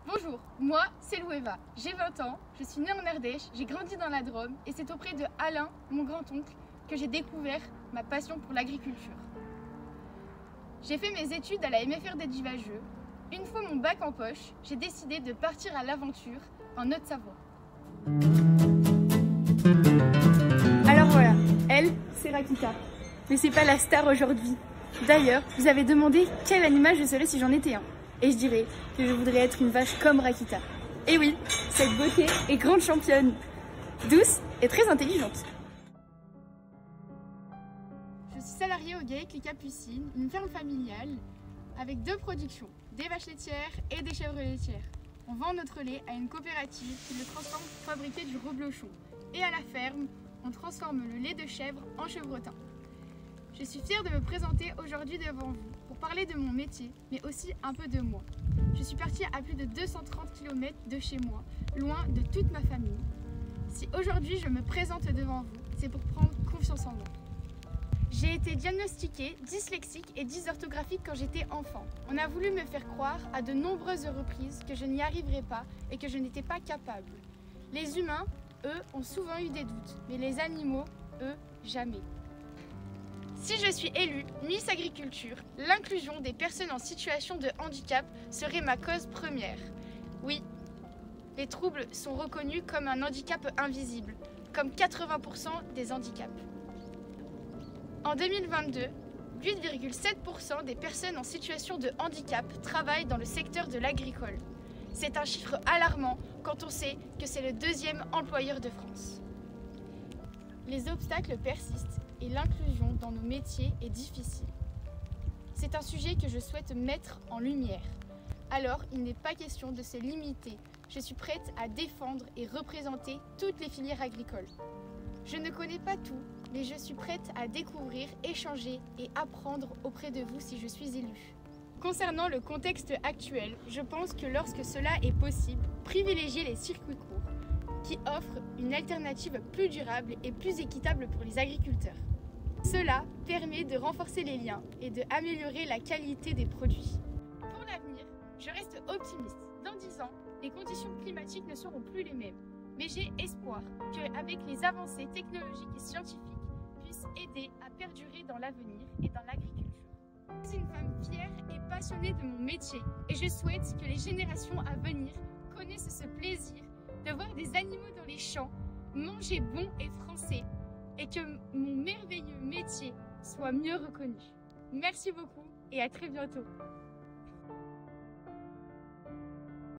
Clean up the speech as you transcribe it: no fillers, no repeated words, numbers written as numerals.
Bonjour, moi c'est Loueva, j'ai 20 ans, je suis née en Ardèche, j'ai grandi dans la Drôme et c'est auprès de Alain, mon grand-oncle, que j'ai découvert ma passion pour l'agriculture. J'ai fait mes études à la MFR d'Edivageux. Une fois mon bac en poche, j'ai décidé de partir à l'aventure en Haute-Savoie. Alors voilà, elle, c'est Rakita. Mais c'est pas la star aujourd'hui. D'ailleurs, vous avez demandé quel animal je serais si j'en étais un. Et je dirais que je voudrais être une vache comme Rakita. Et oui, cette beauté est grande championne, douce et très intelligente. Je suis salariée au GAEC Les Capucines, une ferme familiale avec 2 productions, des vaches laitières et des chèvres laitières. On vend notre lait à une coopérative qui le transforme pour fabriquer du reblochon. Et à la ferme, on transforme le lait de chèvre en chevretin. Je suis fière de me présenter aujourd'hui devant vous pour parler de mon métier, mais aussi un peu de moi. Je suis partie à plus de 230 km de chez moi, loin de toute ma famille. Si aujourd'hui je me présente devant vous, c'est pour prendre confiance en moi. J'ai été diagnostiquée dyslexique et dysorthographique quand j'étais enfant. On a voulu me faire croire à de nombreuses reprises que je n'y arriverais pas et que je n'étais pas capable. Les humains, eux, ont souvent eu des doutes, mais les animaux, eux, jamais. Si je suis élue Miss Agriculture, l'inclusion des personnes en situation de handicap serait ma cause première. Oui, les troubles sont reconnus comme un handicap invisible, comme 80% des handicaps. En 2022, 8,7% des personnes en situation de handicap travaillent dans le secteur de l'agricole. C'est un chiffre alarmant quand on sait que c'est le 2e employeur de France. Les obstacles persistent et l'inclusion dans nos métiers est difficile. C'est un sujet que je souhaite mettre en lumière. Alors, il n'est pas question de se limiter. Je suis prête à défendre et représenter toutes les filières agricoles. Je ne connais pas tout, mais je suis prête à découvrir, échanger et apprendre auprès de vous si je suis élue. Concernant le contexte actuel, je pense que lorsque cela est possible, privilégier les circuits courts qui offrent une alternative plus durable et plus équitable pour les agriculteurs. Cela permet de renforcer les liens et d'améliorer la qualité des produits. Pour l'avenir, je reste optimiste. Dans 10 ans, les conditions climatiques ne seront plus les mêmes. Mais j'ai espoir qu'avec les avancées technologiques et scientifiques puissent aider à perdurer dans l'avenir et dans l'agriculture. Je suis une femme fière et passionnée de mon métier et je souhaite que les générations à venir connaissent ce plaisir de voir des animaux dans les champs, manger bon et français et que mon merveilleux métier soit mieux reconnu. Merci beaucoup et à très bientôt.